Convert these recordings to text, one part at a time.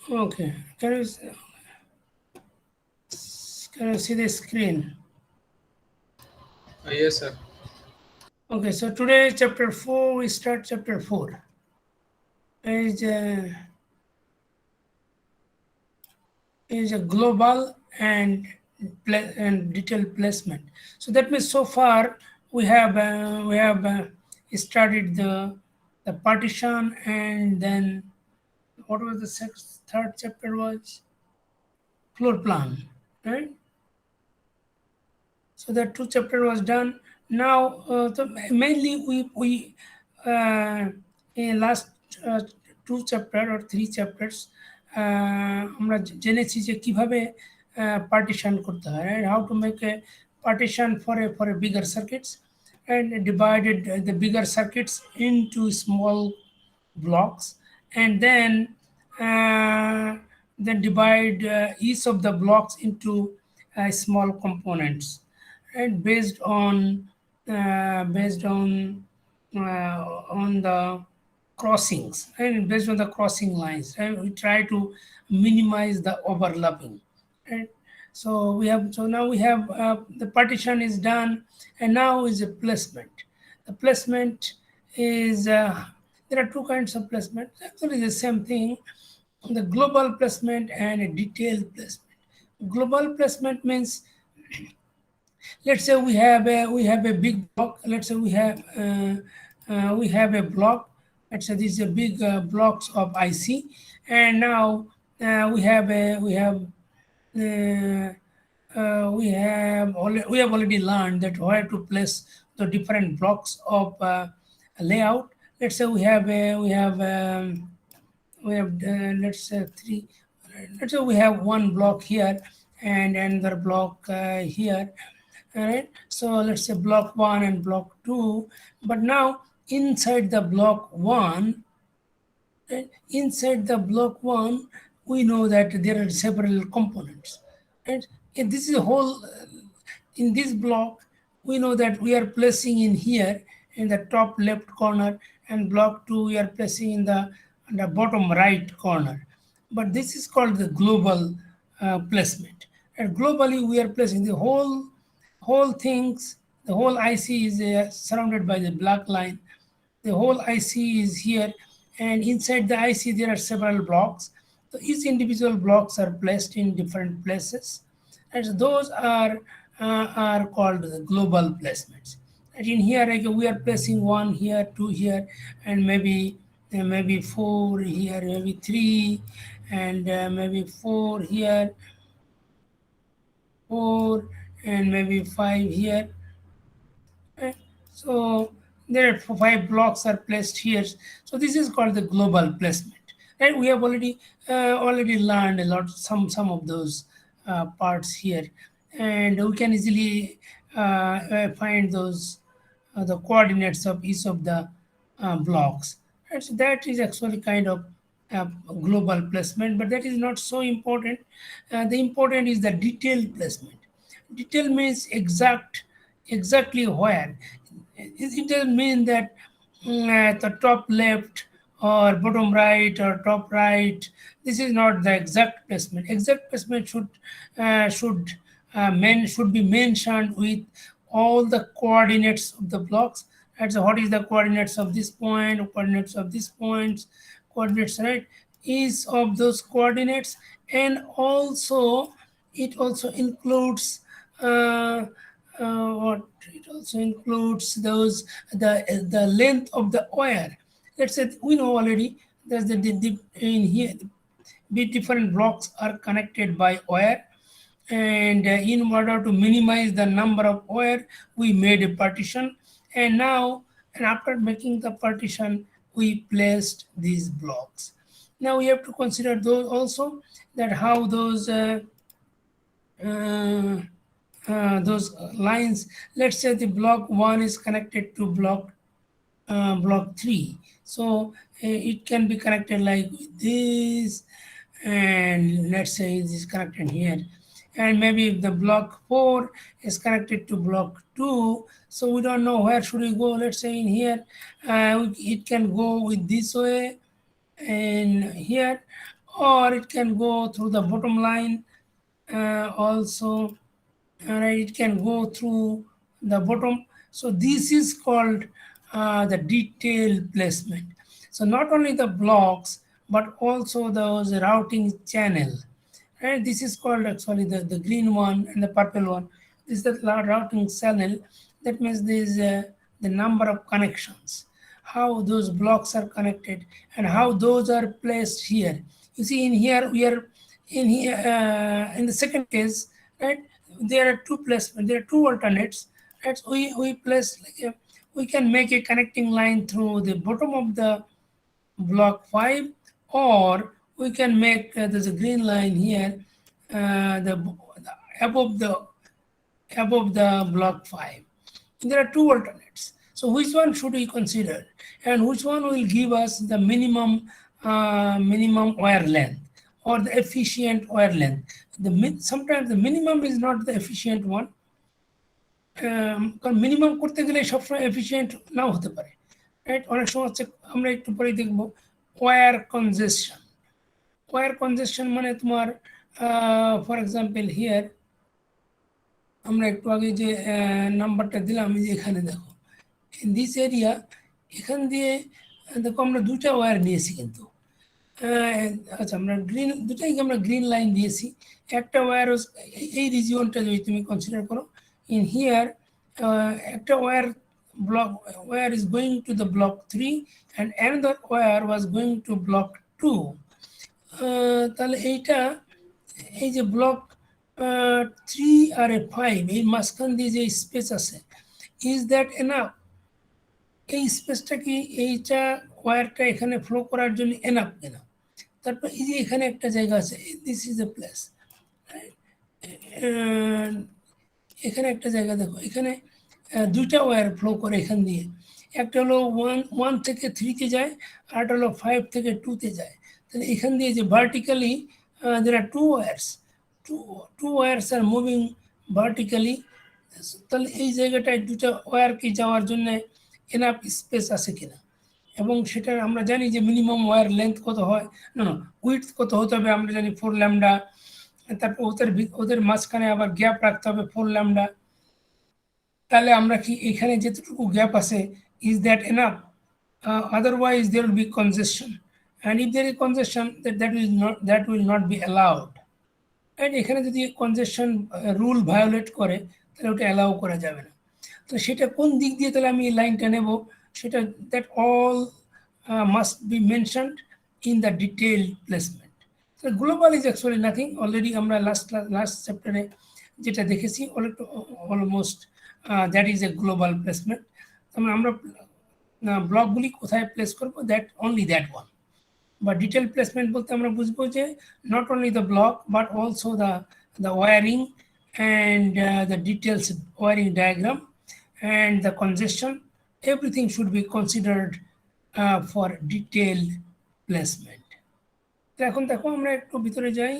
Okay, can you see the screen? Yes, sir. Okay, so today chapter 4, we start chapter 4. Is is a global and detailed placement. So that means so far we have started the partition, and then what was the third chapter was floor plan, right? So that two chapter was done. Now mainly we in last uh, two chapter or three chapters আমরা জেনেছি যে কিভাবে partition করতে হয়, right? How to make a partition for a bigger circuits, and divided the bigger circuits into small blocks, and uh, then divide each of the blocks into small components, and based on the crossings, and based on the crossing lines, and we try to minimize the overlapping, right? So now we have the partition is done, and now is a placement. The placement is there are two kinds of placement, actually the same thing: the global placement and a detailed placement. Global placement means, let's say we have a big block. Let's say we have a block. Let's say this is a big blocks of IC, and now uh, we have already learned that where to place the different blocks of layout. Let's say we have let's say three. Let's say we have one block here and another block here. All right. So let's say block one and block two. But now inside the block one, right, inside the block one, we know that there are several components. And this is a whole, in this block, we know that we are placing in here in the top left corner, and block two we are placing in the bottom right corner. But this is called the global placement. And globally, we are placing the whole things. The whole IC is surrounded by the black line. The whole IC is here, and inside the IC there are several blocks. So each individual blocks are placed in different places, and those are called the global placements. And in here, like, we are placing one here, two here, and maybe four here, maybe three, and maybe four here, four, and maybe five here. Right? So there are five blocks are placed here. So this is called the global placement. And we have already learned a lot, some of those parts here, and we can easily find those the coordinates of each of the blocks. And so that is actually kind of global placement, but that is not so important. The important is the detailed placement. Detail means exactly where. It doesn't mean that at the top left or bottom right or top right. This is not the exact placement. Exact placement should be mentioned with all the coordinates of the blocks. And so what is the coordinates of this point, coordinates of this point, coordinates, right? Each of those coordinates, and also it also includes what it also includes those the length of the wire. Let's say we know already that in here the different blocks are connected by wire, and in order to minimize the number of wire, we made a partition, and now, and after making the partition, we placed these blocks. Now we have to consider those also, that how uh, those lines. Let's say the block one is connected to block three, so it can be connected like this, and let's say this is connected here, and maybe if the block four is connected to block two, so we don't know where should we go. Let's say in here, it can go with this way and here, or it can go through the bottom line also. Right, it can go through the bottom. So this is called the detail placement. So not only the blocks but also those routing channel. Right, this is called actually the green one and the purple one. This is the routing channel. That means there is the number of connections, how those blocks are connected and how those are placed here. You see in here we are in here in the second case, right? There are two placements, there are two alternates, right? So we place like we can make a connecting line through the bottom of the block 5, or we can make there's a green line here the above the block 5. There are two alternates. So which one should we consider, and which one will give us the minimum wire length or the efficient wire length? Sometimes the minimum is not the efficient one, কারণ minimum করতে গেলে সবসময় efficient নাও হতে পারে, right? অনেক সময় হচ্ছে আমরা একটু পরে দেখবো ওয়্যার কনজেশন। ওয়্যার কনজেশন মানে তোমার ফর এক্সাম্পল হিয়ার আমরা একটু আগে যে নাম্বারটা দিলাম এই যে এখানে দেখো ইন দিস এরিয়া, এখান দিয়ে দেখো আমরা দুটা ওয়্যার নিয়েছি কিন্তু আচ্ছা আমরা গ্রিন দুটাই আমরা গ্রিন লাইন দিয়েছি। একটা ওয়্যার এই রিজিয়নটা যদি তুমি কনসিডার করো, in here একটা wire is going to the block 3 and another wire was going to block 2, তাহলে এইটা এই যে ব্লক 3 আর 5 এই মাঝখান দিয়ে যে স্পেস আছে, ইজ দ্যাট এনাফ? এই স্পেসটা কি এইটা ওয়্যারটা এখানে ফ্লো করার জন্য এনাফ কিনা? তারপর এই যে এখানে একটা জায়গা আছে, দিস ইজ এ প্লেস, এখানে একটা জায়গা দেখো, এখানে দুইটা ওয়্যার ফ্লো করে এখান দিয়ে, একটা হলো 1 থেকে 3-তে যায় আর একটা হলো 5 থেকে 2-তে যায়। তাহলে এখান দিয়ে যে vertically there are two wires are moving vertically, তাহলে এই জায়গাটায় দুটা ওয়্যার কি যাওয়ার জন্য এনাফ স্পেস আছে কিনা, এবং সেটা আমরা জানি যে মিনিমাম ওয়্যার লেন্থ কত হয়, না উইডথ কত হতে হবে আমরা জানি 4 ল্যামডা, তারপর ওদের মাঝখানে আবার গ্যাপ রাখতে হবে 4 ল্যামডা। তাহলে আমরা কি এখানে যেটুকু গ্যাপ আছে is that enough? Otherwise there will be congestion, and if there is congestion that will not be allowed, and এখানে যদি কনজেশন রুল ভায়োলেট করে তাহলে ওটা অ্যালাউ করা যাবে না। তো সেটা কোন দিক দিয়ে তাহলে আমি এই লাইনটা নেব, সেটা that all must be mentioned in the detail placement. Global is actually nothing, already আমরা লাস্ট চ্যাপ্টারে যেটা দেখেছি almost that is a global placement. আমরা ব্লকগুলি কোথায় প্লেস করবো, দ্যাট অনলি দ্যাট ওয়ান। বা ডিটেল প্লেসমেন্ট বলতে আমরা বুঝবো যে not only the block but also the wiring and the details wiring diagram and the congestion, everything should be considered for detailed placement. তো এখন দেখো আমরা একটু ভিতরে যাই।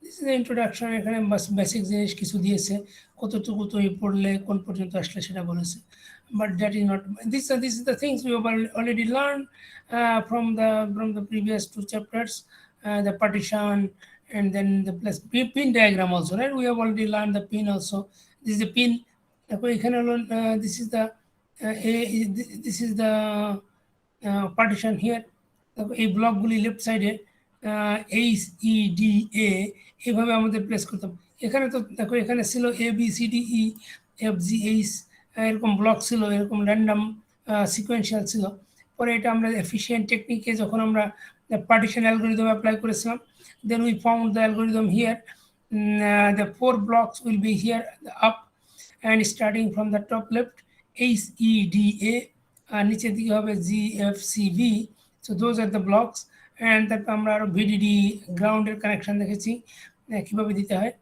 দিস ইজ ইন্ট্রোডাকশন, এখানে বাস বেসিক জিনিস কিছু দিয়েছে, কতটুকু তুমি পড়লে কোন পর্যন্ত আসলে সেটা বলেছে, but that is not this is the things we have already learned from the previous 2 chapters, the partition and then the plus pin diagram also, right? We have already learned the pin also. This is the pin, this is the this is the partition here. এই ব্লকগুলি left সাইডে HEDA এইভাবে আমাদের place করতাম। এখানে তো দেখো এখানে ছিল ABCDE FGH এরকম ব্লক ছিল, এরকম র্যান্ডাম সিকোয়েন্সিয়াল ছিল। পরে এটা আমরা এফিশিয়েন্ট টেকনিকে যখন আমরা partition algorithm apply করেছিলাম, then we found the algorithm here. The 4 blocks will be here up and starting from the top left HEDA, নিচের দিকে হবে GFCV, so those are the blocks, and তারপর আমরা আরো VDD গ্রাউন্ডের কানেকশন দেখেছি কিভাবে দিতে হয়,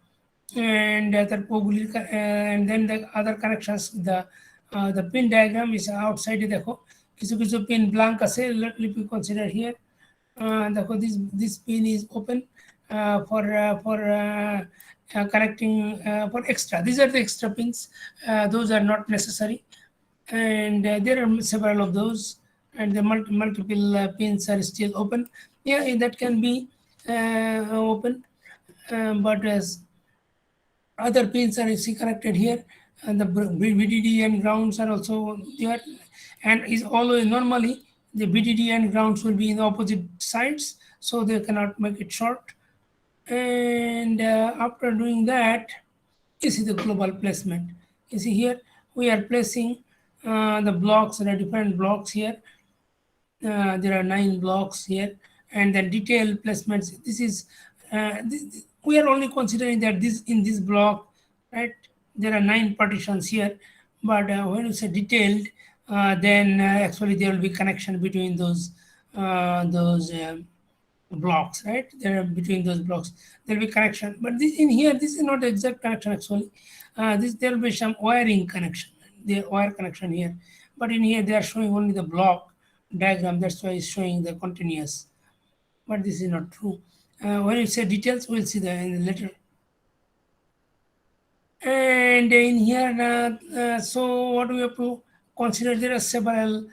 and তারপর ওগুলির and then the other connections, the pin diagram is outside. দেখো কিছু কিছু পিন ব্ল্যাঙ্ক আছে, let me consider here. দেখো this pin is open for connecting for extra. These are the extra pins, those are not necessary, and there are several of those, and the multiple pins are still open. Yeah, that can be open, but as other pins are see connected here, and the VDD and grounds are also there, and is always normally the VDD and grounds will be in the opposite sides, so they cannot make it short. And after doing that, you see the global placement. You see here we are placing the blocks, there are different blocks here. There are 9 blocks here, and then detailed placements. This is we are only considering that this in this block, right? There are 9 partitions here, but when you say detailed, then actually there will be connection between those blocks, right? There are between those blocks there will be connection, but this in here this is not the exact connection actually. This there will be some wiring connection, the wire connection here, but in here they are showing only the block diagram, that's why it's showing the continuous, but this is not true. When you say details, we'll see that in the later. And in here so what we have to consider, there are several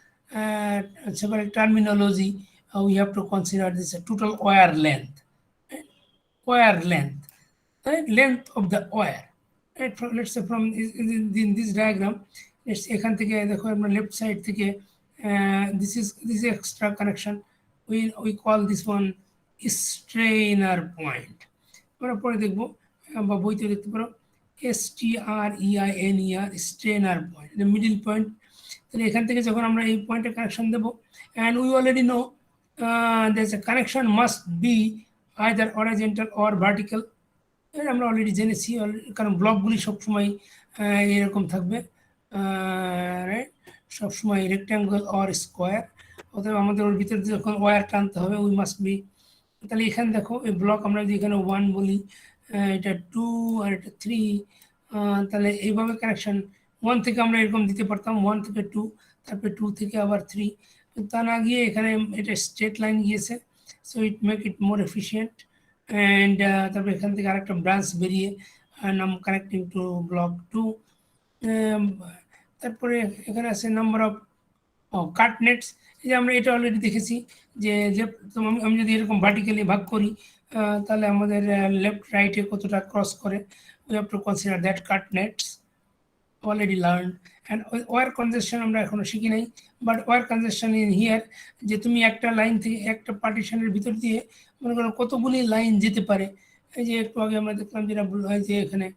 terminology we have to consider. This total wire length, right? Length of the wire, right? Let's say from in this diagram, let's এখান থেকে দেখো আমরা left side থেকে this is extra connection, we call this one strainer point. আমরা পরে দেখবো বা বইতে দেখতে পারো STREINER strainer point, the middle point. তাহলে এখান থেকে যখন আমরা এই পয়েন্টে কানেকশন দেব, and we already know there's a connection must be either horizontal or vertical. আমরা অলরেডি জেনেছি, কারণ ব্লকগুলি সবসময় এরকম থাকবে, রাইট? সবসময় রেক্ট্যাঙ্গল অর স্কোয়ার, অতএব আমাদের ওর ভিতরে যখন ওয়্যার টানতে হবে উই মাস্ট বি। তাহলে এখানে দেখো এই ব্লক আমরা যদি এখানে 1 বলি, এটা 2 আর এটা 3, তাহলে এইভাবে কানেকশন 1 থেকে আমরা এরকম দিতে পারতাম, 1 থেকে 2, তারপরে 2 থেকে আবার 3, তা না গিয়ে এখানে এটা স্ট্রেট লাইন গিয়েছে, so it make it more efficient. And তারপরে এখান থেকে আরেকটা ব্রাঞ্চ বেরিয়ে নাম কানেক্টিং টু ব্লক 2। তারপরে এখানে আছে নাম্বার অফ কাট নেটস, এই যে আমরা এটা অলরেডি দেখেছি যে আমি যদি এরকম ভার্টিক্যালি ভাগ করি তাহলে আমাদের লেফট রাইটে কতটা ক্রস করে, we have to consider that cut nets, already learn. And wire congestion আমরা এখনো শিখি নাই, but wire congestion in here, যে তুমি একটা লাইন থেকে একটা পার্টিশনের ভিতর দিয়ে মনে করো কতগুলি লাইন যেতে পারে। এই যে একটু আগে আমরা দেখলাম যেটা হয় যে এখানে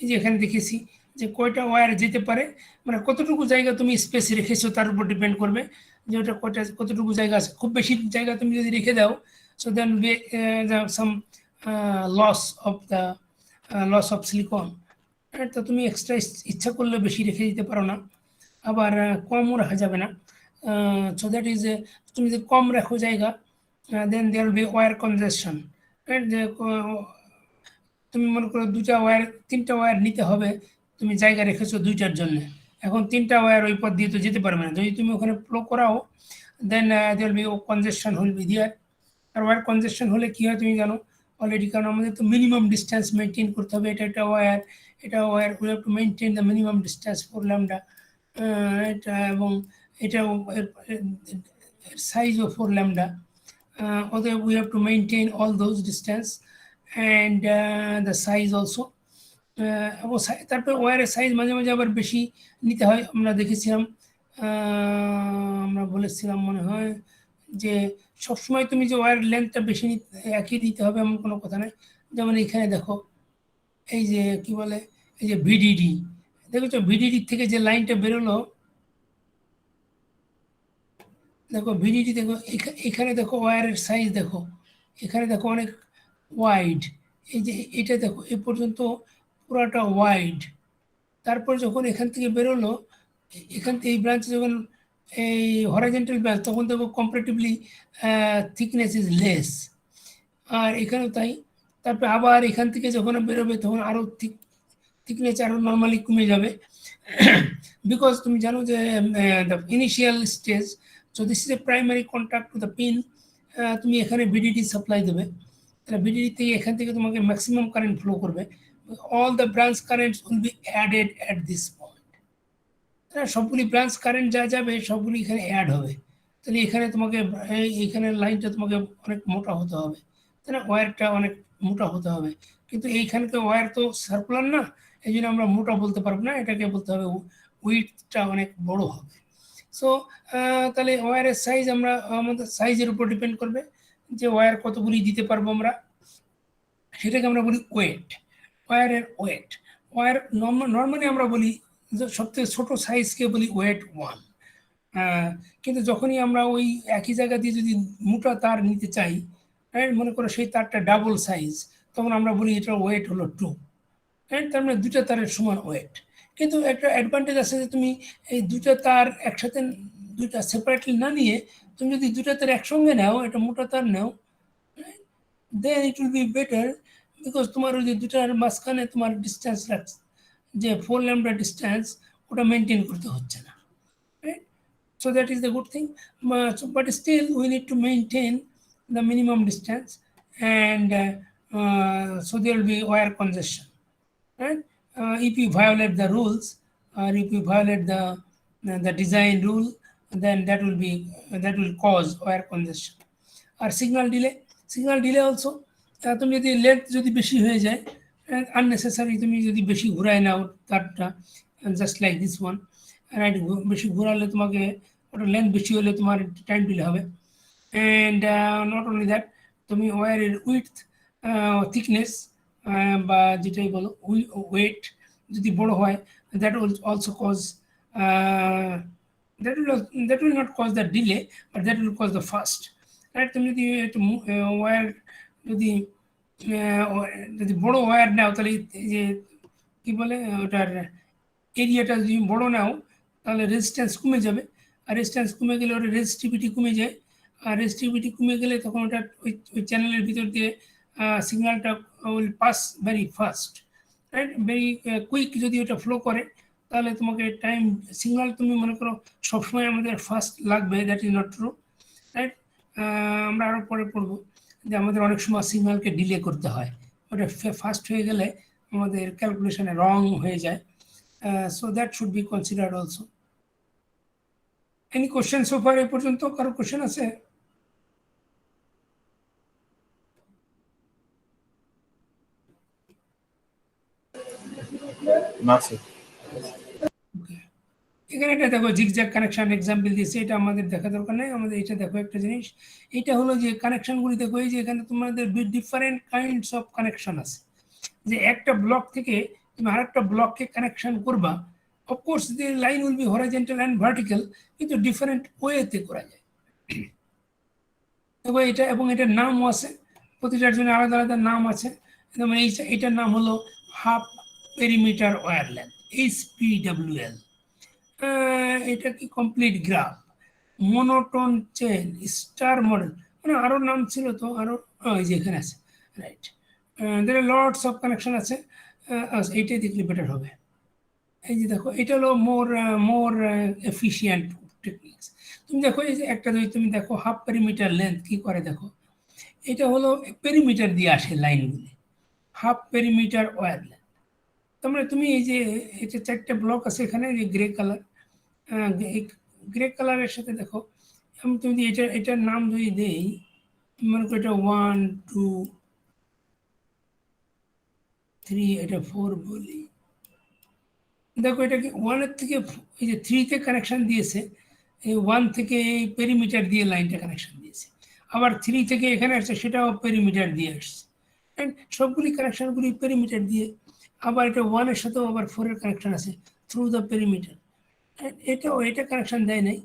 এই যে এখানে দেখেছি যে কয়টা ওয়্যার যেতে পারে, মানে কতটুকু জায়গা তুমি স্পেস রেখেছো তার উপর ডিপেন্ড করবে যে ওটা কতটুকু জায়গা আছে। খুব বেশি জায়গা তুমি যদি রেখে দাও, so then be some loss of silicon, তো তুমি এক্সট্রা ইচ্ছা করলে বেশি রেখে দিতে পারো না, আবার কমও রাখা যাবে না। সো দ্যাট ইজ তুমি যদি কম রাখো জায়গা, then there will be where congestion, right? যে তুমি মনে করো 2টা ওয়্যার 3টা ওয়্যার নিতে হবে, তুমি জায়গা রেখেছো 2টার জন্য, এখন 3টা ওয়্যার ওই পথ দিয়ে তো যেতে পারবে না, যদি তুমি ওখানে ফ্লো করাও দেন দেয়ার বি কনজেশন হল বি দেয়ার। আর ওয়্যার কনজেশন হলে কী হয় তুমি জানো অলরেডি, কারণ আমাদের তো মিনিমাম ডিস্টেন্স মেনটেন করতে হবে, এটা wire we have to maintain the minimum distance for lambda, এটা এবং এটা সাইজও ফর ল্যামডা, অতএব we have to maintain all those distance and the size also, এবং তারপরে ওয়্যারের সাইজ মাঝে মাঝে আবার বেশি নিতে হয়, আমরা দেখেছিলাম, আমরা বলেছিলাম মনে হয় যে সবসময় তুমি যে ওয়্যার লেন্থটা বেশি একই দিতে হবে এমন কোনো কথা নয়। যেমন এখানে দেখো এই যে কি বলে, এই যে ভিডিডি, দেখেছো ভিডিডি থেকে যে লাইনটা বেরোলো, দেখো ভিডিডি দেখো এখানে দেখো ওয়্যারের সাইজ দেখো, এখানে দেখো অনেক ওয়াইড, এই যে এটা দেখো এ পর্যন্ত পুরাটা ওয়াইড, তারপর যখন এখান থেকে বেরোলো, এখান থেকে এই ব্রাঞ্চে যখন এই হরাইজন্টাল ব্রাঞ্চ, তখন দেখো কম্পারেটিভলি থিকনেস ইজ লেস, আর এখানেও তাই। তারপরে আবার এখান থেকে যখন বেরোবে তখন আরও থিকনেস আরও নর্মালি কমে যাবে, বিকজ তুমি জানো যে the initial stage, so this is a primary contact to the pin, তুমি এখানে ভিডিডি সাপ্লাই দেবে, তাহলে ভিডিডি থেকে এখান থেকে তোমাকে ম্যাক্সিমাম কারেন্ট ফ্লো করবে, all the branch currents will be added at this point. সবগুলি ব্রাঞ্চ কারেন্ট যা যাবে সবগুলি এখানে অ্যাড হবে। তাহলে এখানে তোমাকে এইখানে লাইনটা তোমাকে অনেক মোটা হতে হবে, তাই না, ওয়্যারটা অনেক মোটা হতে হবে। কিন্তু এইখানকে ওয়্যার তো সার্কুলার না, এই জন্য আমরা মোটা বলতে পারবো না, এটাকে বলতে হবে উইডথটা অনেক বড় হবে। সো তাহলে ওয়্যারের সাইজ আমরা আমাদের সাইজের উপর ডিপেন্ড করবে যে ওয়্যার কতগুলি দিতে পারবো আমরা, সেটাকে আমরা বলি ওয়েট, ওয়্যারের ওয়েট। ওয়্যার নর্মালি আমরা বলি যে সবথেকে ছোট সাইজকে বলি ওয়েট 1। কিন্তু যখনই আমরা ওই একই জায়গা দিয়ে যদি মোটা তার নিতে চাই, মনে করো সেই তারটা ডাবল সাইজ, তখন আমরা বলি এটার ওয়েট হলো 2। তার মানে দুটা তারের সমান ওয়েট। কিন্তু একটা অ্যাডভান্টেজ আছে যে তুমি এই দুটা তার একসাথে, দুটা সেপারেটলি না নিয়ে তুমি যদি দুটা তার একসঙ্গে নাও, এটা মোটা তার নাও, then it will be better, because তোমার ওই যে দুটার মাঝখানে তোমার ডিস্টেন্স রাখছে, যে 4 ল্যাম্বডা ডিস্টেন্স, ওটা মেনটেন করতে হচ্ছে না, right? So that is the good thing, but still we need to maintain the minimum distance, and so there will be wire congestion, right? If you violate the rules, or if you violate the design rule, then that will cause wire congestion. আর signal delay also, তুমি যদি length যদি বেশি হয়ে যায়, unnecessary তুমি যদি বেশি ঘুরায় নাও তারটা, just like this one, right, বেশি ঘুরালে তোমাকে ওটা লেন্থ বেশি হলে তোমার টাইম ডিলে হবে। অ্যান্ড নট অনলি দ্যাট, তুমি ওয়্যারের উইথ থিকনেস বা যেটাই বলো ওয়েট যদি বড় হয়, that will also cause, that will not cause the delay, but that will cause the fast, right? তুমি যদি একটু ওয়্যার যদি যদি বড় ওয়্যার নাও, তাহলে এই যে কী বলে ওটার এরিয়াটা যদি বড় নাও, তাহলে রেজিস্ট্যান্স কমে যাবে, আর রেজিস্ট্যান্স কমে গেলে ওটা রেজিস্টিভিটি কমে যায়, আর রেজিস্টিভিটি কমে গেলে তখন ওটা ওই চ্যানেলের ভিতর দিয়ে সিগন্যালটা will pass very fast, right, very quick যদি ওটা ফ্লো করে, তাহলে তোমাকে টাইম সিগন্যাল তুমি মনে করো সবসময় আমাদের ফাস্ট লাগবে, that is not true, right? আমরা আরও পরে পড়বো যে আমাদের অনেক সময় সিগন্যালকে ডিলে করতে হয়, ওটা ফাস্ট হয়ে গেলে আমাদের ক্যালকুলেশনে রং হয়ে যায়। So that should be considered also. Any questions so far? এই পর্যন্ত কারো কোশ্চেন আছে? না স্যার। এখানে একটা দেখো জিগজ্যাগ কানেকশন এক্সাম্পল দিয়েছে, এটা আমাদের দেখা দরকার নেই, আমাদের এটা দেখো একটা জিনিস, এটা হলো যে কানেকশনগুলি দেখো, এই যে এখানে তোমাদের ডিফারেন্ট কাইন্ডস অফ কানেকশন আছে, যে একটা ব্লক থেকে তুমি আরেকটা ব্লককে কানেকশন করবা, of course the line will be horizontal and vertical, কিন্তু ডিফারেন্ট ওয়েতে করা যায়। দেখো এটা, এবং এটার নামও আছে, প্রতিটার জন্য আলাদা আলাদা নাম আছে, যেমন এইটার নাম হলো half perimeter wire length, HPWL। এটা কি complete graph, monotone chain, star model, মানে আরও নাম ছিল তো, আরও এই যে এখানে আছে, right. There are lots of connection আছে, এইটাই দেখলে বেটার হবে। এই যে দেখো এটা হলো মোর এফিশিয়েন্ট টেকনিক্স। তুমি দেখো এই যে একটা যদি তুমি দেখো হাফ পেরিমিটার লেন্থ কী করে দেখো, এটা হলো পেরিমিটার দিয়ে আসে লাইনগুলি, হাফ পেরিমিটার ওয়্যার লেন্থ। তার মানে তুমি এই যে এটা 4টে ব্লক আছে এখানে, যে গ্রে কালার, গ্রে কালারের সাথে দেখো, আমি তুমি যদি এটার নাম যদি দেই, মনে করো এটা 1 2 3, এটা 4 বলি, দেখো এটাকে 1-এর থেকে এই যে 3-তে কানেকশান দিয়েছে, এই 1 থেকে এই পেরিমিটার দিয়ে লাইনটা কানেকশান দিয়েছে, আবার 3 থেকে এখানে আসছে সেটাও পেরিমিটার দিয়ে আসছে, অ্যান্ড সবগুলি কানেকশানগুলি পেরিমিটার দিয়ে, আবার এটা 1-এর সাথেও আবার 4-এর কানেকশান আছে থ্রু দ্য পেরিমিটার, এটা কানেকশান দেয় নাই,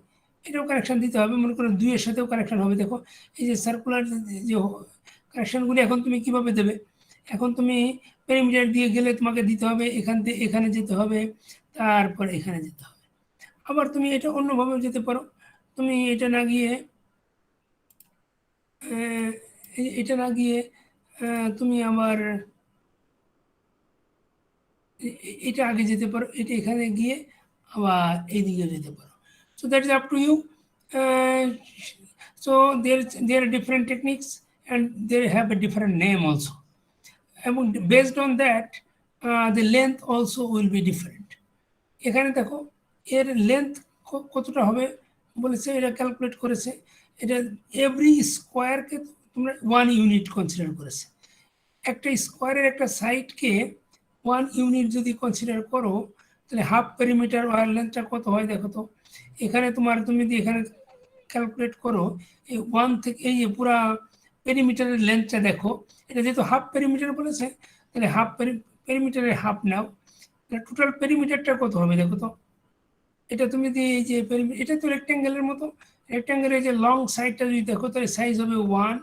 এটাও কানেকশান দিতে হবে, মনে করো 2-এর সাথেও কানেকশান হবে। দেখো এই যে সার্কুলার যে কানেকশানগুলি এখন তুমি কীভাবে দেবে, এখন তুমি পেরিমিটার দিয়ে গেলে তোমাকে দিতে হবে এখান থেকে এখানে যেতে হবে, তারপর এখানে যেতে হবে, আবার তুমি এটা অন্যভাবে যেতে পারো, তুমি এটা না গিয়ে তুমি আবার এটা আগে যেতে পারো, এটা এখানে গিয়ে আবার এইদিকে যেতে পারো। So that is up to you. So there are different techniques and they have a different name also. এবং based on that the length also will be different. এখানে দেখো এর লেন্থ কতটা হবে বলেছে, এটা ক্যালকুলেট করেছে। এটা এভরি স্কোয়ারকে তোমরা 1 ইউনিট কনসিডার করেছে। একটা স্কোয়ারের একটা সাইডকে 1 ইউনিট যদি কনসিডার করো, তাহলে হাফ পেরিমিটার ওয়ার লেন্থটা কত হয় দেখো তো। এখানে তুমি যদি এখানে ক্যালকুলেট করো, এই 1 থেকে এই যে পুরা পেরিমিটারের লেন্থটা দেখো, এটা যেহেতু হাফ পেরিমিটার বলেছে, তাহলে হাফ পেরিমিটারের হাফ নাও, টোটাল পেরিমিটারটা কত হবে দেখো তো। এটা তুমি যদি এই যে এটা তো রেক্ট্যাঙ্গেলের মতো, রেক্ট্যাঙ্গেলের যে লং সাইডটা যদি দেখো, তাহলে সাইজ হবে 1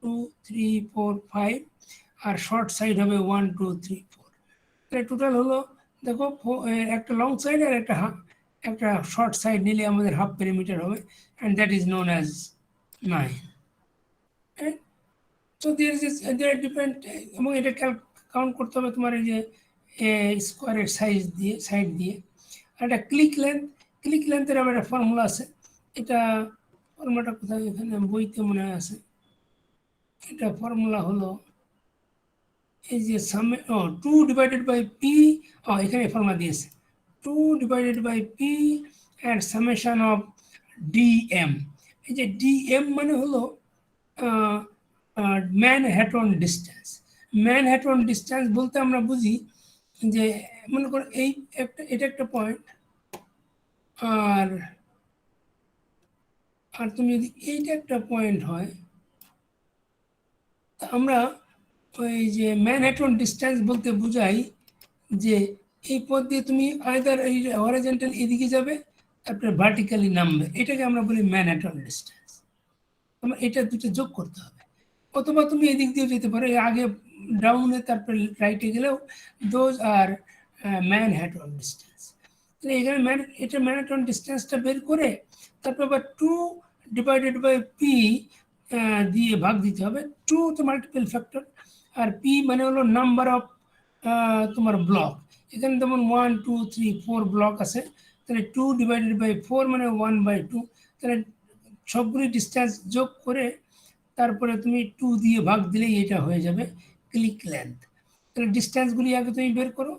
2 3 4 5, আর শর্ট সাইড হবে 1 2 3 4। তাহলে টোটাল হলো দেখো একটা লং সাইড আর একটা শর্ট সাইড নিলে আমাদের হাফ পেরিমিটার হবে, and that is known as 9। So there depend, এবং এটা কাউন্ট করতে হবে তোমার এই যে স্কোয়ারের সাইড দিয়ে। আর একটা ক্লিক লেন্থের আমার একটা ফর্মুলা আছে। এটা ফর্মুলাটা কোথায়, এখানে বইতে মনে হয় আছে। এটা ফর্মুলা হলো এই যে টু ডিভাইডেড বাই পি, এখানে ফর্মুলা দিয়েছে 2 divided by P and summation of DM. এই যে ডিএম মানে হলো ম্যানহ্যাটন ডিস্টেন্স। ম্যানহ্যাটন ডিস্টেন্স বলতে আমরা বুঝি যে মনে করো এটা একটা পয়েন্ট, আর তুমি যদি এইটা একটা পয়েন্ট হয়, আমরা ওই যে ম্যানহ্যাটন ডিস্টেন্স বলতে বুঝাই যে এই পথ দিয়ে তুমি আইদার এই হরিজন্টাল এদিকে যাবে, তারপরে ভার্টিক্যালি নামবে, এটাকে আমরা বলি ম্যানহ্যাটন ডিস্টেন্স। তোমার এটা দুটো যোগ করতে হবে, অথবা তুমি এদিক দিয়েও যেতে পারো, আগে ডাউনে তারপরে রাইটে গেলেও দোজ আর ম্যানহ্যাটন ডিস্টেন্স। তাহলে এখানে এটা ম্যানহ্যাটন ডিস্টেন্সটা বের করে তারপর আবার 2 ডিভাইডেড বাই পি দিয়ে ভাগ দিতে হবে। 2 তো মাল্টিপল ফ্যাক্টর, আর পি মানে হলো নাম্বার অফ তোমার ব্লক। এখানে যেমন 1 2 3 4 ব্লক আছে, তাহলে 2 ডিভাইডেড বাই 4 মানে 1/2। তাহলে সবগুলি ডিস্টেন্স যোগ করে তারপরে তুমি 2 দিয়ে ভাগ দিলেই এটা হয়ে যাবে ক্লিক লেন্থ। তাহলে ডিস্টেন্সগুলি আগে তুমি বের করো,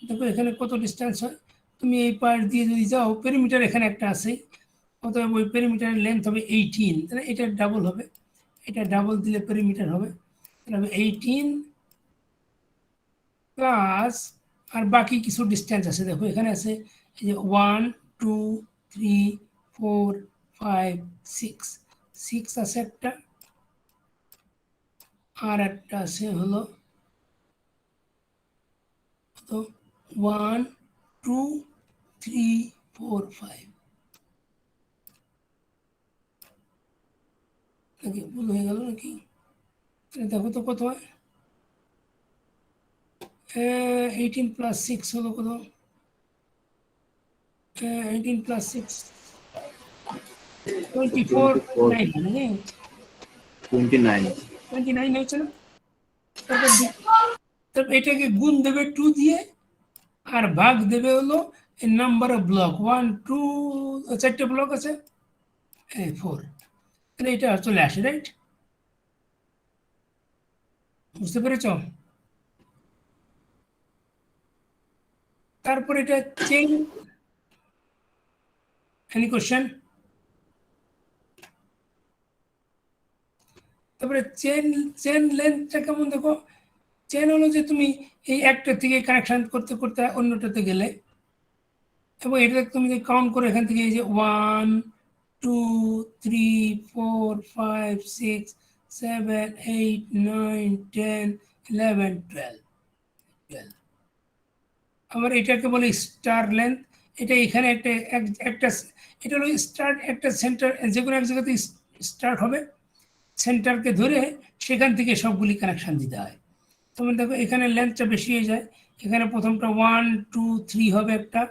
দেখো এখানে কত ডিস্টেন্স হয়। তুমি এই পার্ট দিয়ে যদি যাও, পেরিমিটার এখানে একটা আছেই, অতএব ওই পেরিমিটারের লেন্থ হবে 18, তাহলে এটা ডাবল হবে, এটা ডাবল দিলে পেরিমিটার হবে, তাহলে হবে 18 প্লাস, আর বাকি কিছু ডিস্টেন্স আছে দেখো এখানে আছে, এই যে 1 2 3 4 5 6 আছে একটা, আর একটা আছে হলো তো 1 2 3 4 5। নাকি ভুল হয়ে গেল নাকি? দেখো তো কত হয়, 18 প্লাস 6 হলো কত, 18 প্লাস 6 24 9 29 হয়েছে না? তারপর এটাকে গুণ দেবে 2 দিয়ে, আর ভাগ দেবে হলো নাম্বার অফ ব্লক, 1 2 4টে ব্লক আছে, 4, তাহলে এটা চলে আসে, রাইট? বুঝতে পেরেছ? তারপর এটা চেইন, এনি কোশ্চেন? তারপরে চেন লেন্থটা কেমন দেখো। চেন হলো যে তুমি এই একটা থেকে কানেকশন করতে করতে অন্যটাতে গেলে, এবং এটা তুমি যদি কাউন্ট করো এখান থেকে, এই যে 1 2 3 4 5 6 7 8 9 10 11 12। আবার এটাকে বলে স্টার লেন্থ। এটা এখানে একটা এটা হলো স্টার্ট, একটা সেন্টার, যে কোনো এক জায়গাতে স্টার্ট হবে, সেন্টারকে ধরে সেখান থেকে সবগুলি কানেকশন দিতে হয়। তুমি দেখো এখানে লেন্থটা বেশি হয়ে যায়, এখানে প্রথমটা 1 2 3 হবে একটা,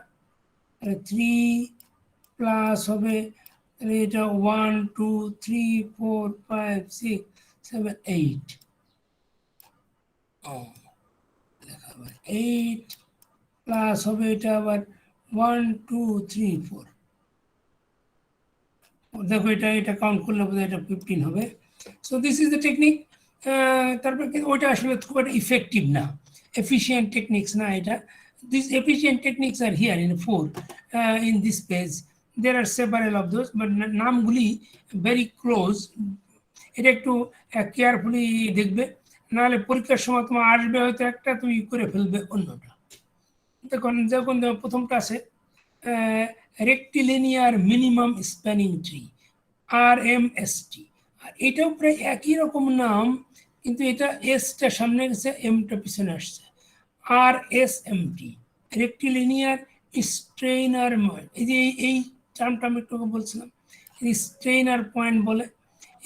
3 প্লাস হবে, তাহলে এটা 1 2 3 4 5 6 7 8, লেখা হবে 8 প্লাস হবে এটা আবার 1 2 3 4। দেখো এটা কাউন্ট করলে বোধহয় এটা 15 হবে। So this is the technique. তারপরে কিন্তু ওইটা আসলে খুব একটা ইফেক্টিভ না, এফিসিয়েন্ট টেকনিক্স না এটা, these efficient techniques are here in 4 in this page. There are several of those, but নামগুলি very close. এটা একটু কেয়ারফুলি দেখবে, নাহলে পরীক্ষার সময় তোমার আসবে হয়তো একটা, তুমি করে ফেলবে অন্যটা। দেখুন যখন প্রথমটা আছে rectilinear minimum spanning tree, RMST। আর এটাও প্রায় একই রকম নাম, কিন্তু এটা এসটা সামনে গেছে, এমটা পিছনে আসছে। RSMT, rectilinear strainer point. এই যে এই টার্মটা আমি একটু বলছিলাম, স্ট্রেইনার পয়েন্ট বলে।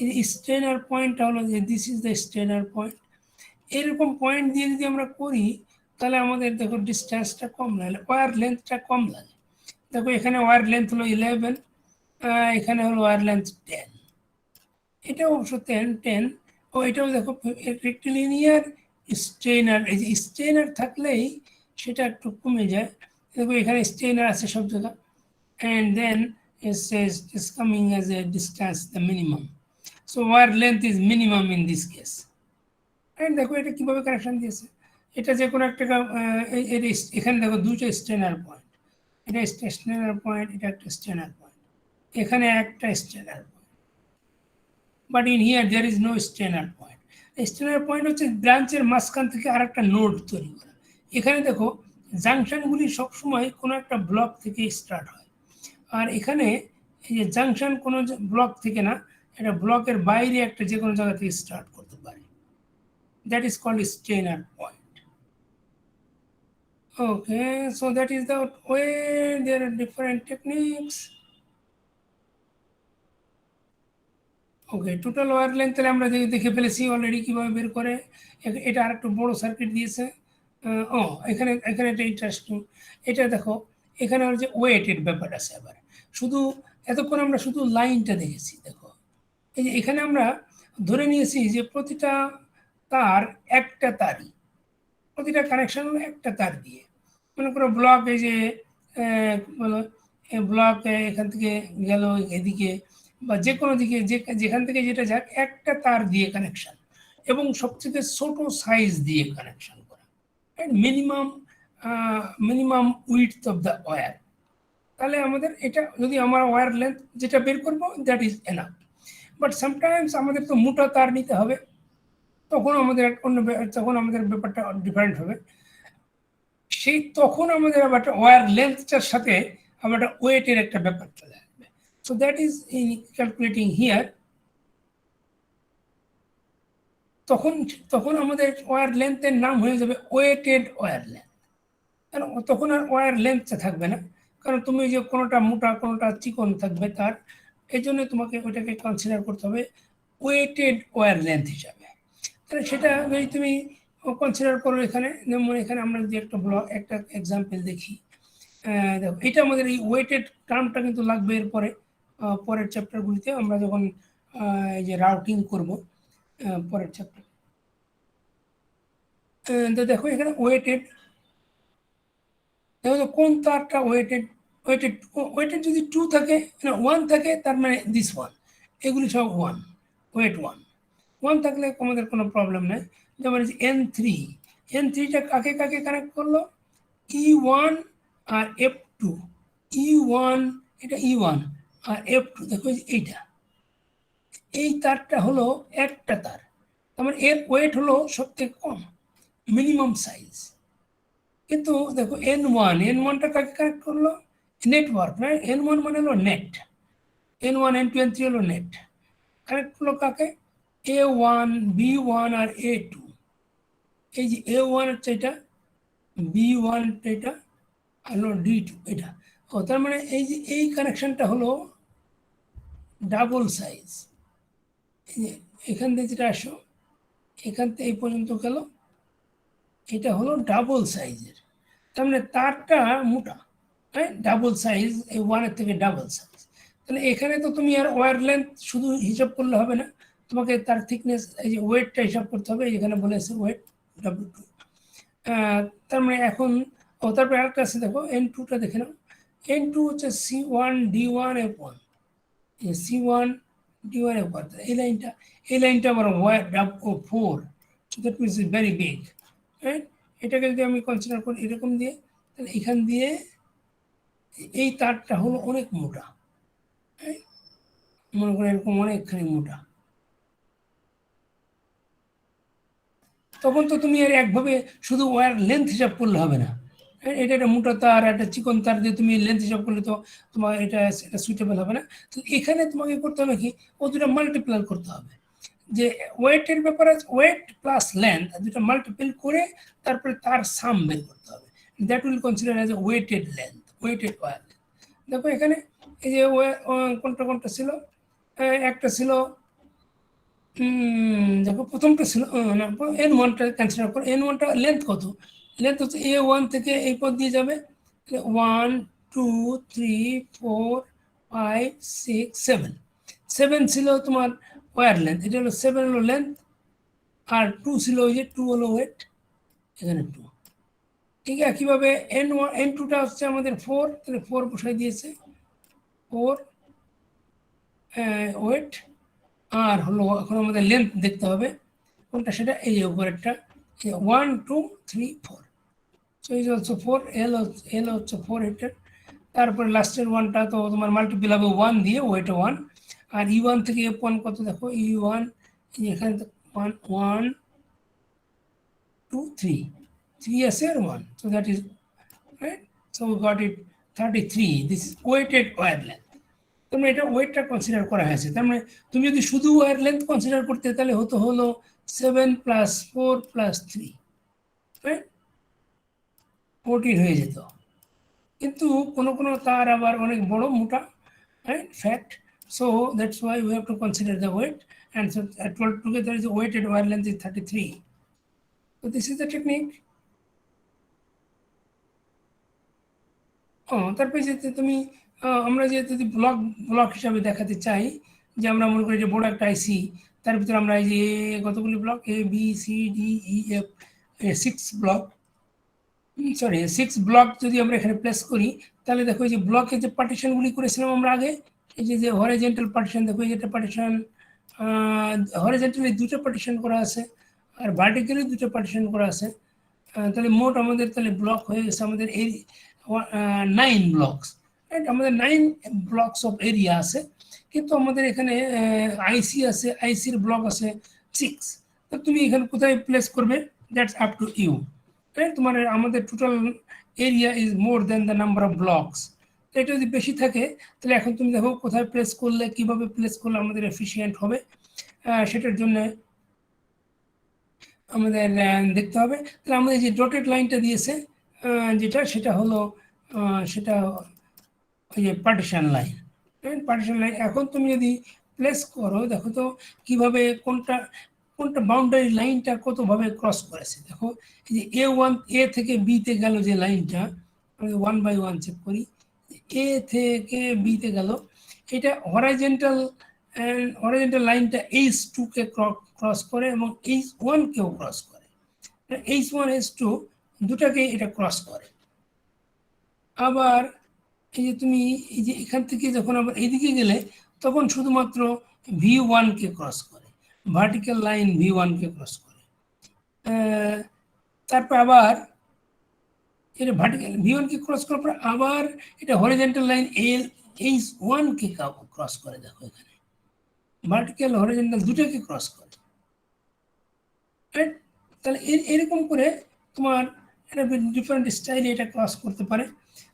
এই স্ট্রেইনার পয়েন্টটা হলো যে this is the strainer point. এরকম পয়েন্ট দিয়ে যদি আমরা করি তাহলে আমাদের দেখো ডিস্টেন্সটা কম লাগে, ওয়ার লেন্থটা কম লাগে। দেখো এখানে ওয়ার লেন্থ হলো 11, এখানে হলো ওয়ার লেন্থ 10, এটাও অবশ্য 10। ও এটাও দেখো রেক্টিলিনিয়ার স্ট্রেইনার, এই যে স্ট্রেইনার থাকলেই সেটা একটু কমে যায়। দেখো এখানে স্ট্রেইনার আছে সব জায়গা, and then it says it's coming as a distance the minimum, so wire length is minimum in this case. And দেখো এটা কিভাবে কানেকশন দিয়েছে, এটা যে কোনো একটা এখানে দেখো দুটো স্ট্রেনার পয়েন্ট, এটা স্টেশনার পয়েন্ট, এটা একটা স্ট্রেনার পয়েন্ট, এখানে একটা Steiner point, but in here there is no Steiner point. Steiner point হচ্ছে ব্রাঞ্চের মাঝখান থেকে আর একটা নোড তৈরি করা। এখানে দেখো জাংশনগুলি সবসময় কোনো একটা ব্লক থেকে স্টার্ট হয়, আর এখানে এই যে জাংশন কোনো ব্লক থেকে না, এটা ব্লকের বাইরে একটা যে কোনো জায়গা থেকে স্টার্ট করতে পারে। That is called strainer point. Okay, so that is the way. There are different techniques. Okay, total wire length তাহলে আমরা দেখে ফেলেছি অলরেডি কিভাবে বের করে। এটা আর একটু বড় সার্কিট দিয়েছে। ও এখানে এটা ইন্টারেস্টিং। এটা দেখো এখানে হচ্ছে ওয়েটের ব্যাপার আছে। আবার শুধু এতক্ষণ আমরা শুধু লাইনটা দেখেছি। দেখো এই যে এখানে আমরা ধরে নিয়েছি যে প্রতিটা তার একটা তারই, প্রতিটা কানেকশন হলো একটা তার দিয়ে। মনে করো ব্লক এই যে বলো ব্লক এখান থেকে গেল এদিকে বা যে কোনো দিকে, যেখান থেকে যেটা যাক একটা তার দিয়ে কানেকশন, এবং সবথেকে ছোট সাইজ দিয়ে কানেকশন করা, minimum width of the wire. তাহলে আমাদের এটা যদি আমার ওয়্যার লেন্থ যেটা বের করবো that is enough. But sometimes আমাদের তো মোটা তার নিতে হবে, তখন আমাদের তখন আমাদের ব্যাপারটা ডিফারেন্ট হবে। সেই তখন আমাদের আবার ওয়্যার লেন্থটার সাথে আবার ওয়েটের একটা ব্যাপার চলে আসবে। So that is in calculating here. তখন আমাদের ওয়্যার লেন্থের নাম হয়ে যাবে ওয়েটেড ওয়্যার লেন্থ। কারণ তখন আর ওয়্যার লেন্থটা থাকবে না, কারণ তুমি যে কোনোটা মোটা কোনোটা চিকন থাকবে তার, এই জন্য তোমাকে ওইটাকে কনসিডার করতে হবে ওয়েটেড ওয়্যার লেন্থ হিসাবে। তাহলে সেটা যদি তুমি কনসিডার করো এখানে, যেমন এখানে আমরা যদি একটা এক্সাম্পল দেখি, দেখো এটা আমাদের এই ওয়েটেড টার্মটা কিন্তু লাগবে এরপরে পরের চ্যাপ্টারগুলিতে আমরা যখন এই যে রাউটিং করব পরের চ্যাপ্টার। তো দেখো এখানে ওয়েটেড, দেখো কোন তারটা ওয়েটেড। ওয়েটেড যদি 2 থাকে, 1 থাকে, তার মানে দিস ওয়ান, এগুলি সব 1, ওয়েট 1 থাকলে আমাদের কোনো প্রবলেম নেই। যেমন N3টা কাকে কাকে কানেক্ট করলো, E1 আর F2। E1 এটা E1 আর F2 দেখো এইটা, এই তারটা হলো একটা তার, তার মানে এর ওয়েট হলো সবথেকে কম, মিনিমাম সাইজ। কিন্তু দেখো N1টা কাকে কানেক্ট করলো, নেটওয়ার্ক না, N1 মানে হলো নেট, N1 N2 N3 হলো নেট। কানেক্ট করলো কাকে, A1 B1 আর A2। এই যে A1 হচ্ছে এটা, B1 এটা, আর হলো D2 এটা। ও তার মানে এই যে এই কানেকশনটা হলো ডাবল সাইজ। এই যে এখান থেকে যেটা আসো, এখান থেকে এই পর্যন্ত গেল, এটা হলো ডাবল সাইজের। তার মানে তারটা মোটা, হ্যাঁ, ডাবল সাইজ, এই 1-এর থেকে ডাবল সাইজ। তাহলে এখানে তো তুমি আর ওয়্যার লেন্থ শুধু হিসাব করলে হবে না, তোমাকে তার থিকনেস, এই যে ওয়েটটা হিসাব করতে হবে। এখানে বলেছে ওয়েট W2। তার মানে এখন তারপরে আরেকটা আছে, দেখো N2টা দেখে নাও। N2 হচ্ছে C1 D1 F1, C1 D1 F1। এই লাইনটা আমার wire W4, that means very big, right. এটাকে যদি আমি কনসিডার করি এরকম দিয়ে, তাহলে এখান দিয়ে এই তারটা হলো অনেক মোটা, মনে করো এরকম অনেকখানি মোটা। তখন তো তুমি আর একভাবে শুধু ওয়ার লেন্থ হিসাব করলে হবে না, এটা একটা মোটা তার একটা চিকন তার দিয়ে তুমি লেন্থ হিসাব করলে তো তোমার এটা এটা সুইটেবল হবে না। তো এখানে তোমাকে করতে হবে কি, ও দুটো মাল্টিপ্লাই করতে হবে, যে ওয়েটের ব্যাপারে ওয়েট প্লাস লেন্থ দুটো মাল্টিপল করে তারপরে তার সাম বের করতে হবে, that will consider as a weighted length, weighted wire. দেখো এখানে এই যে কোনটা কোনটা ছিল, একটা ছিল দেখো প্রথমটা ছিল N1টা কনসিডার করো, N1টা লেন্থ কত, লেন্থ হচ্ছে A1 থেকে এই পথ দিয়ে যাবে 1 2 3 4 5 6 7, 7 ছিল তোমার ওয়ার লেন্থ, এটা হলো 7 হলো লেন্থ, আর 2 ছিল ওই যে 2 হলো ওয়েট, এখানে 2। ঠিক আছে, কিভাবে N1 N2টা হচ্ছে আমাদের 4, তাহলে 4 বসাই দিয়েছে, 4 ওয়েট, আর হলো এখন আমাদের লেন্থ দেখতে হবে কোনটা, সেটা এই যে উপরেরটা 1 2 3 4, সো ইজ অলসো 4, এল হচ্ছে 4 এটার। তারপরে লাস্টের ওয়ানটা তো তোমার মাল্টিপল হবে 1 দিয়ে, ওয়েটে 1, আর E1 থেকে F1 কত দেখো, E1 এখানে 1 1 2 3, 3 আছে আর 1, so that is right, so we got it 33, this is weighted wire length। তোমরা এটা ওয়েটটা কনসিডার করা হয়েছে, তার মানে তুমি যদি শুধু ওয়ার লেন্থ কনসিডার করতে তাহলে হলো 7 + 4 + 3, রাইট, 14 হয়ে যেত। কিন্তু কোনো কোনো তার আবার অনেক বড় মোটা, right, fat, so that's why we have to consider the weight, and so together is weighted wire length is 33, so this is the technique। তারপরে যে তুমি আমরা যে যদি ব্লক ব্লক হিসাবে দেখাতে চাই, যে আমরা মনে করি যে বড় একটা আইসি, তার ভিতরে আমরা এই যে কতগুলি block ABCDEF 6 block, sorry 6 block যদি আমরা এখানে প্লেস করি, তাহলে দেখো এই যে ব্লকের যে পার্টিশনগুলি করেছিলাম আমরা আগে, এই যে হরিজন্টাল পার্টিশন, দেখো এই যেটা পার্টিশন হরিজন্টালি দুটো পার্টিশন করা আছে, আর ভার্টিক্যালি দুটো পার্টিশন করা আছে, তাহলে মোট আমাদের তাহলে ব্লক হয়ে গেছে আমাদের এই 9 ব্লকস, রাইট, আমাদের 9 ব্লকস অফ এরিয়া আছে, কিন্তু আমাদের এখানে আইসি আছে, আইসির ব্লক আছে 6, তো তুমি এখানে কোথায় প্লেস করবে, that's up to you, right. তোমার আমাদের total area is more than the number of blocks, এটা যদি বেশি থাকে তাহলে এখন তুমি দেখো কোথায় প্লেস করলে, কিভাবে প্লেস করলে আমাদের এফিসিয়েন্ট হবে, সেটার জন্য আমাদের দেখতে হবে। তাহলে আমাদের যে ডটেড লাইনটা দিয়েছে যেটা, সেটা হলো সেটা ওই যে পার্টিশন লাইন, পার্টিশন লাইন। এখন তুমি যদি প্লেস করো, দেখো তো কিভাবে কোনটা কোনটা বাউন্ডারি লাইনটা কতভাবে ক্রস করেছে। দেখো এই যে A1 A থেকে B-তে গেল যে লাইনটা, আমি 1 বাই 1 চেক করি, A থেকে B-তে গেল, এটা হরাইজন্টাল লাইনটা H2-কে ক্রস করে এবং H1-কেও ক্রস করে, H1 H2 দুটাকে এটা ক্রস করে। আবার এই যে তুমি এই যে এখান থেকে যখন আবার এদিকে গেলে, তখন শুধুমাত্র V1-কে ক্রস করে, ভার্টিক্যাল লাইন V1-কে ক্রস করে। তারপর আবার এটা ভার্টিক্যাল V1-কে ক্রস করার পর আবার এটা হরিজন্টাল লাইন H1-কে ক্রস করে, দেখো এখানে ভার্টিক্যাল হরিজন্টাল দুটোকে ক্রস করে, রাইট। তাহলে এরকম করে তোমার এটা ডিফারেন্ট স্টাইলে এটা ক্রস করতে পারে।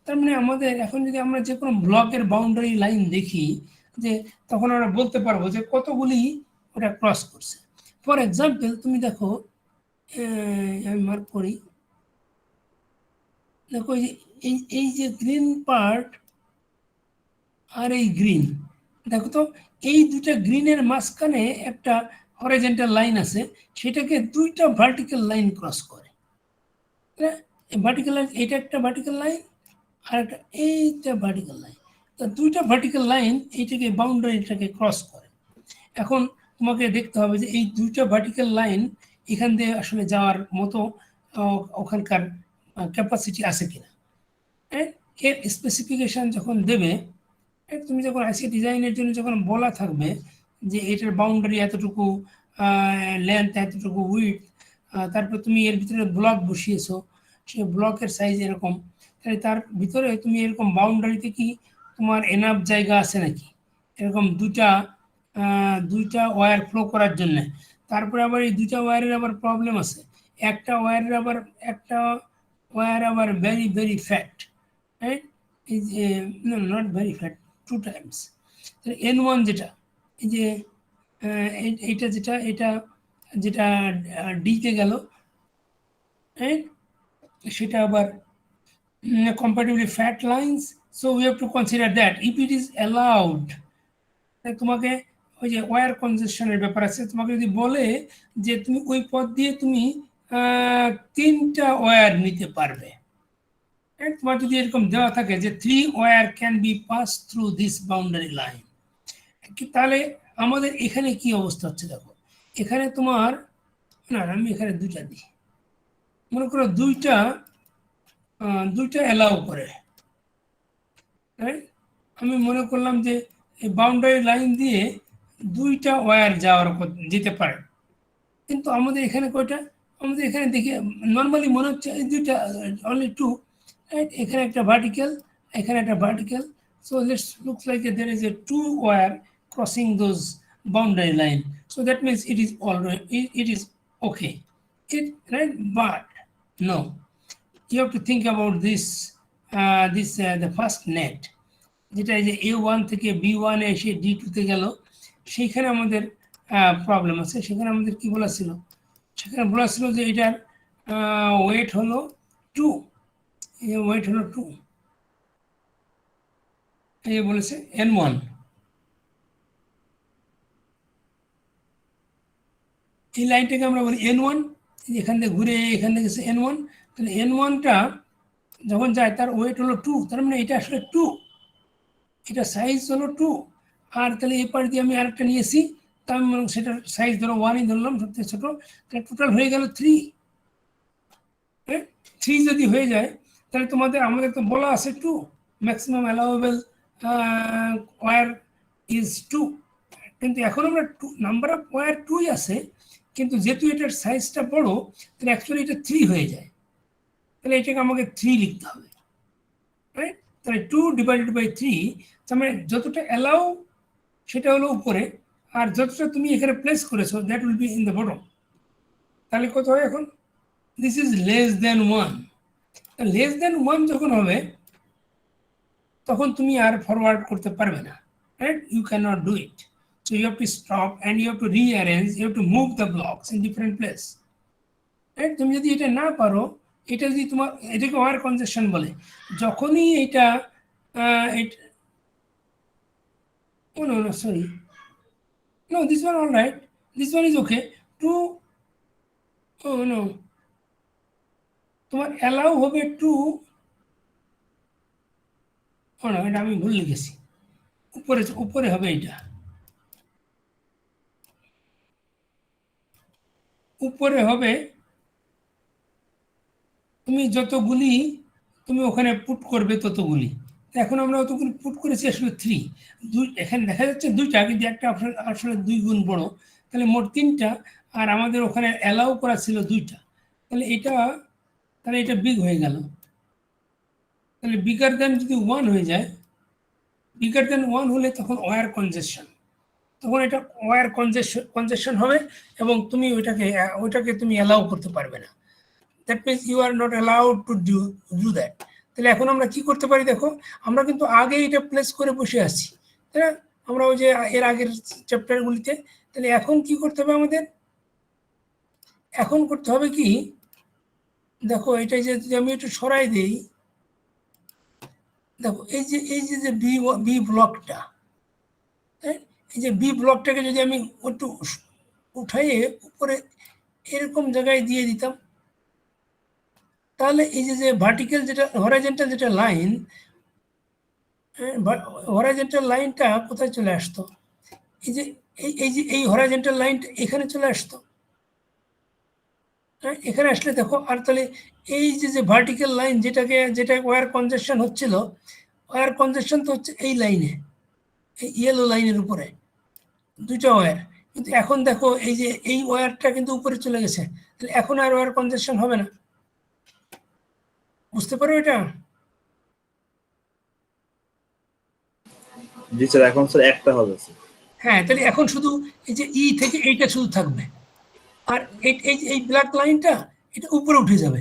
তার মানে আমাদের এখন যদি আমরা যে কোনো ব্লকের বাউন্ডারি লাইন দেখি, যে তখন আমরা বলতে পারবো যে কতগুলি ওটা ক্রস করছে। ফর এক্সাম্পল তুমি দেখো, আমি মার্ক করি, দেখো এই যে গ্রিন পার্ট আর এই গ্রিন, দেখো তো এই দুটা গ্রিনের মাঝখানে একটা হরিজন্টাল লাইন আছে, সেটাকে দুইটা ভার্টিক্যাল লাইন ক্রস করে, ভার্টিক্যাল লাইন, এটা একটা ভার্টিক্যাল লাইন আর একটা এইটা ভার্টিক্যাল লাইন, তো দুইটা ভার্টিক্যাল লাইন এইটাকে বাউন্ডারিটাকে ক্রস করে। এখন তোমাকে দেখতে হবে যে এই দুইটা ভার্টিক্যাল লাইন এখান দিয়ে আসলে যাওয়ার মতো ওখানকার ক্যাপাসিটি আছে কিনা, এর স্পেসিফিকেশান যখন দেবে, তুমি যখন আইসি ডিজাইনের জন্য যখন বলা থাকবে যে এটার বাউন্ডারি এতটুকু, লেন্থ এতটুকু, উইডথ, তারপর তুমি এর ভিতরে ব্লক বসিয়েছো, সেই ব্লকের সাইজ এরকম, তাহলে তার ভিতরে তুমি এরকম বাউন্ডারিতে কি তোমার এনাফ জায়গা আছে নাকি এরকম দুইটা ওয়্যার ফ্লো করার জন্য। তারপরে আবার এই দুইটা ওয়্যারের আবার প্রবলেম আছে, একটা ওয়্যার আবার ভেরি ভেরি ফ্যাট, রাইট? এই যে not very fat, 2 times। N1 যেটা, এই যে এইটা যেটা ডিতে গেল, রাইট? সেটা আবার comparatively fat lines, so we have to consider that if it is allowed। তোমাকে ওই যে ওয়্যার কনজেশনের ব্যাপার আছে, তোমাকে যদি বলে যে তুমি ওই পথ দিয়ে তুমি 3টা ওয়্যার নিতে পারবে, তোমার যদি এরকম দেওয়া থাকে যে 3 wire can be pass through this boundary line, তাহলে আমাদের এখানে কি অবস্থা হচ্ছে দেখো, এখানে তোমার না আমি এখানে 2টা দিই, মনে করো দুইটা অ্যালাউ করে, আমি মনে করলাম যে এই বাউন্ডারি লাইন দিয়ে 2টা ওয়্যার যেতে পারে, কিন্তু আমাদের এখানে কয়টা, আমাদের এখানে দেখি নর্মালি মনে হচ্ছে এই 2টা, অনলি 2, রাইট? এখানে একটা ভার্টিক্যাল, এখানে একটা vertical, so let's looks like there is a 2 wire crossing those boundary line, so that means it is alright, it is okay, right? But no, you have to think about this the first net, যেটা এই যে A1 থেকে B1 এসে D2 তে গেল, সেইখানে আমাদের problem আছে। সেখানে আমাদের কি বলা ছিল, সেখানে বলা ছিল যে এটার ওয়েট হলো 2, এই ওয়েট হলো 2, এই বলেছে N1, এই লাইনটাকে আমরা বলি N1, এখান থেকে ঘুরে এখান থেকে গেছে N1, তাহলে N1টা যখন যায় তার ওয়েট হলো 2, তার মানে এটা আসলে 2, এটা সাইজ হলো 2, আর তাহলে এই পাশ দিয়ে আমি আরেকটা নিয়েছি, তা আমি সেটার সাইজ ধরো 1ই ধরলাম, সবথেকে ছোটো, তাহলে টোটাল হয়ে গেল 3, 3 যদি হয়ে যায় তাহলে আমাদের তো বলা আছে 2, ম্যাক্সিমাম অ্যালাউয়েবল ওয়্যার ইজ 2, কিন্তু এখন আমরা নাম্বার অফ ওয়্যার 2ই আছে, কিন্তু যেহেতু এটার সাইজটা বড় তাহলে অ্যাকচুয়ালি এটা 3 হয়ে যায়, তাহলে এটাকে আমাকে 3 লিখতে হবে, রাইট? তাহলে 2 ডিভাইডেড বাই 3, তার মানে যতটা অ্যালাউ সেটা হলো উপরে, আর যতটা তুমি এখানে প্লেস করেছো that will be in the bottom. তাহলে কত হয় এখন, this is less than 1, less than 1 যখন হবে তখন তুমি আর ফরওয়ার্ড করতে পারবে না, right? You cannot do it, so you have to stop and you have to rearrange, you have to move the blocks in different place, right? তুমি যদি এটা না পারো, এটা যদি তোমার, এটাকে ওয়্যার কনজেশন বলে, যখনই এটা oh no sorry, no this one all right, this one is okay, oh no, তোমার অ্যালাউ হবে 2, ও না এটা আমি ভুল লিখেছি, উপরে হবে, এটা উপরে হবে, তুমি যতগুলি তুমি ওখানে পুট করবে ততগুলি, এখন আমরা অতগুলি পুট করেছি আসলে 3, এখানে দেখা যাচ্ছে 2টা, কিন্তু একটা আসলে 2 গুণ বড়, তাহলে মোট 3টা, আর আমাদের ওখানে অ্যালাউ করা ছিল 2টা, তাহলে এটা বিগ হয়ে গেল, তাহলে বিগার দেন যদি 1 হয়ে যায়, বিগার দেন 1 হলে তখন ওয়্যার কনজেশন, তখন এটা ওয়্যার কনজেশন হবে, এবং তুমি ওইটাকে তুমি অ্যালাউ করতে পারবে না, that means you are not allowed to do that. তাহলে এখন আমরা কি করতে পারি দেখো, আমরা কিন্তু আগে এটা প্লেস করে বসে আছি, তাই না? আমরা ওই যে এর আগের চ্যাপ্টারগুলিতে, তাহলে এখন কি করতে হবে আমাদের, এখন করতে হবে কি দেখো, এটা যদি আমি একটু সরাই দিই, দেখো এই যে বি ব্লকটা, এই যে বি ব্লকটাকে যদি আমি একটু উঠাইয়ে উপরে এরকম জায়গায় দিয়ে দিতাম, তাহলে এই যে ভার্টিক্যাল যেটা হরাইজন্টাল যেটা লাইন, হরাইজন্টাল লাইনটা কোথায় চলে আসতো, এই হরাইজন্টাল লাইনটা এখানে চলে আসতো, এখানে আসলে দেখো, আর তাহলে এই যে ভার্টিক্যাল লাইন যেটা ওয়্যার কনজেশন হচ্ছিল, ওয়্যার কনজেশন তো হচ্ছে এই লাইনে, এই ইয়েলো লাইনের উপরে 2টা ওয়্যার, কিন্তু এখন দেখো এই ওয়্যারটা কিন্তু উপরে চলে গেছে, তাহলে এখন আর ওয়্যার কনজেশন হবে না, বুঝতে পারো এটা? জি স্যার, এখন স্যার একটা হবে স্যার। হ্যাঁ, তাহলে এখন শুধু এই যে ই থেকে এইটা শুধু থাকবে, আর এই ব্ল্যাক লাইনটা এটা উপরে উঠে যাবে।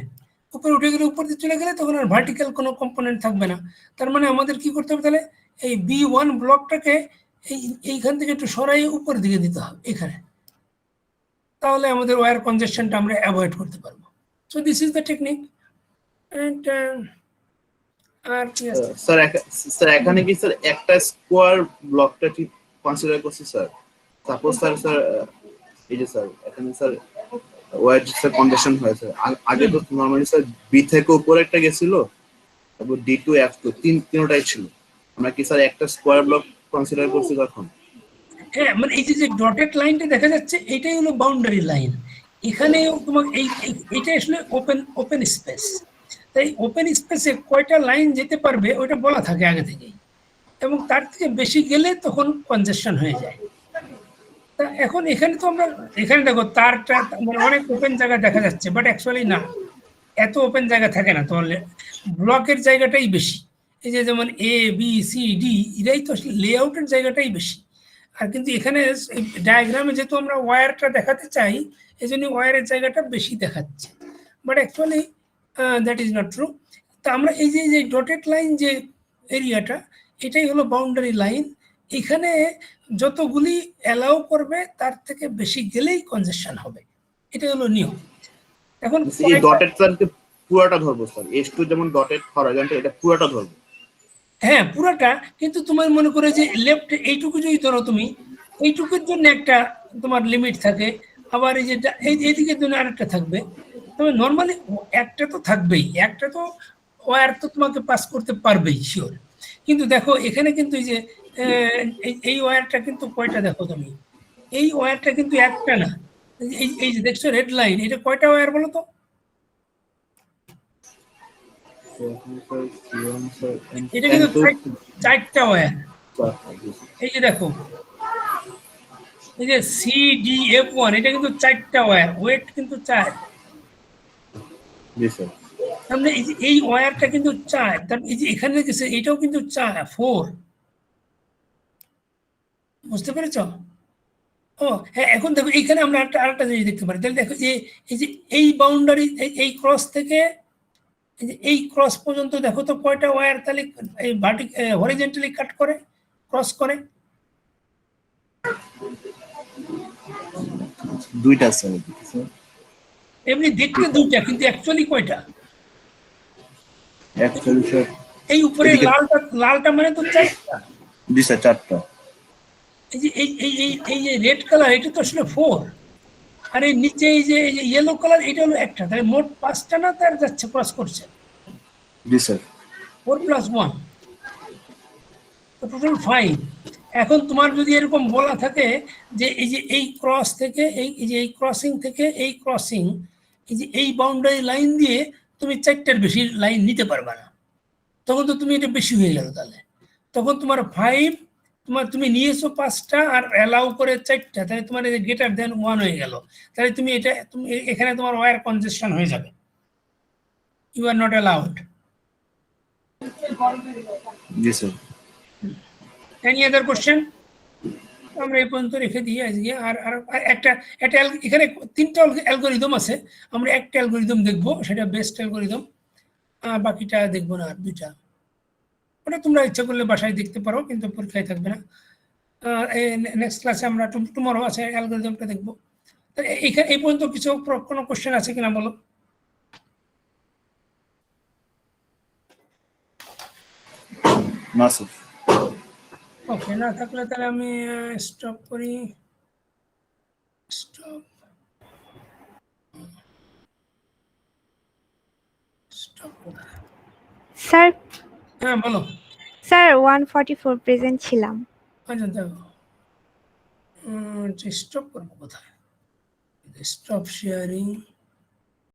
উপরে উঠে গেলে, উপর দিয়ে চলে গেলে তখন আর ভার্টিক্যাল কোনো কম্পোনেন্ট থাকবে না। তার মানে আমাদের কি করতে হবে তাহলে, এই B1 ব্লকটাকে এইখান থেকে একটু সরাই উপর দিকে দিতে হবে এখানে, তাহলে আমাদের ওয়্যার কনজেশনটা আমরা অ্যাভয়েড করতে পারবো। So this is the technique. And আর কি আছে স্যার স্যার এখানে কি স্যার একটা স্কোয়ার ব্লকটা কি কনসিডার করছি স্যার? সাপোজ স্যার স্যার এই যে স্যার এখানে স্যার ওয়ার স্যার কন্ডিশন হয়েছে, আগে তো নরমালি স্যার বি থেকে উপরে একটা গেছিল, তারপর D2 F2 তিনটাই ছিল, আমরা কি স্যার একটা স্কোয়ার ব্লক কনসিডার করছি তখন? হ্যাঁ, মানে এই যে ডটেড লাইনটা দেখা যাচ্ছে এটাই হলো বাউন্ডারি লাইন। এখানে তোমার এইটা আসলে ওপেন স্পেস। তাই ওপেন স্পেসে কয়টা লাইন যেতে পারবে ওইটা বলা থাকে আগে থেকেই, এবং তার থেকে বেশি গেলে তখন কনজেশন হয়ে যায়। তা এখন এখানে তো আমরা, এখানে দেখো তারটা মানে অনেক ওপেন জায়গা দেখা যাচ্ছে, বাট অ্যাকচুয়ালি না, এত ওপেন জায়গা থাকে না, তাহলে ব্লকের জায়গাটাই বেশি। এই যে যেমন A B C D এরাই তো আসলে লেআউটের জায়গাটাই বেশি। আর কিন্তু এখানে ডায়াগ্রামে যেহেতু আমরা ওয়্যারটা দেখাতে চাই, এই জন্য ওয়্যারের জায়গাটা বেশি দেখাচ্ছে, but actually that is not true. তা আমরা এই যে ডটেড লাইন যে এরিয়াটা, এটাই হলো বাউন্ডারি লাইন। এখানে যতগুলি অ্যালাউ করবে তার থেকে বেশি গেলেই কনজেশন হবে, এটাই হলো নিয়ম। এখন এই ডটেড লাইনকে পুরোটা ধরবো স্যার, S2 যেমন ডটেড হরাইজন্টাল, এটা পুরোটা ধরবো? হ্যাঁ, পুরোটা। কিন্তু তোমার মনে করে যে লেফট এইটুকু যদি ধরো তুমি, এইটুকুর জন্য একটা তোমার লিমিট থাকে, আবার এই যে এইদিকের জন্য আরেকটা থাকবে। তবে নর্মালি একটা তো থাকবেই, একটা তো ওয়্যার তো তোমাকে পাস করতে পারবেই শিওর। কিন্তু দেখো এখানে কিন্তু এই যে এই ওয়্যারটা কিন্তু কয়টা দেখো তুমি, এই ওয়্যারটা কিন্তু একটা না, এই যে দেখছো রেড লাইন, এটা কয়টা ওয়্যার বলো তো? এটা কিন্তু চারটা ওয়্যার। এই যে দেখো, এই যে CDF1 এটা কিন্তু চারটা ওয়্যার, ওয়েট কিন্তু 4। জি স্যার। তাহলে এই ওয়্যারটা কিন্তু 4, তার এই যে এখানে গেছে এটাও কিন্তু 4। বুঝতে পেরেছ? ও হ্যাঁ, এখন দেখো এইখানে আমরা আরেকটা জিনিস দেখতে পারি। তাহলে দেখো এই যে এই বাউন্ডারি, এই ক্রস থেকে এই যে এই ক্রস পর্যন্ত দেখো তো কয়টা ওয়্যার তাহলে এই হরিজন্টালি কাট করে, ক্রস করে? দুইটা স্যার। এমনি দেখতে দুইটা, কিন্তু অ্যাকচুয়ালি কয়টা? অ্যাকচুয়ালি স্যার এই উপরে লালটা মানে তো 4টা। জি স্যার, 4টা। এই যে রেড কালার এটা তো আসলে 4, আর এই নিচে এই যে ইয়েলো কালার এটা হলো একটা, তাহলে মোট 5টা না তার যাচ্ছে, ক্রস করছে। জি স্যার। 4 + 1, তো টোটাল 5। এখন তোমার যদি এরকম বলা থাকে যে এই যে এই ক্রস থেকে এই যে এই ক্রসিং থেকে এই ক্রসিং, এই যে এই বাউন্ডারি লাইন দিয়ে তুমি 4টার বেশি লাইন নিতে পারবে না, তখন তো তুমি এটা বেশি হয়ে গেল। তাহলে তখন তোমার 5, তুমি নিয়েছো 5টা আর অ্যালাউ করে 4টা, তাহলে তোমার গ্রেটার দেন 1 হয়ে গেল। তাহলে তুমি এখানে তোমার ওয়্যার কনজেশন হয়ে যাবে, ইউ আর নট অ্যালাউড। জি স্যার। Any other question? আমরা এই পর্যন্ত রেখে দিই আজকে। আর একটা এখানে 3টা অ্যালগোরিদম আছে, আমরা একটা অ্যালগোরিদম দেখবো, সেটা বেস্ট অ্যালগোরিদম, বাকিটা দেখবো না। আর 2টা ওটা তোমরা ইচ্ছা করলে বাসায় দেখতে পারো, কিন্তু পরীক্ষায় থাকবে না। নেক্সট ক্লাসে আমরা টুমরো আছে অ্যালগোরিদমটা দেখবো। এইখানে এই পর্যন্ত কিছু কোনো কোশ্চেন আছে কিনা বলো? না স্যার। ওকে, না থাকলে তাহলে আমি স্টপ করি। স্টপ কোথায়? স্যার হ্যাঁ বলো। স্যার 144 প্রেজেন্ট ছিলাম। আচ্ছা দেখো, স্টপ করবো কোথায়? Stop sharing.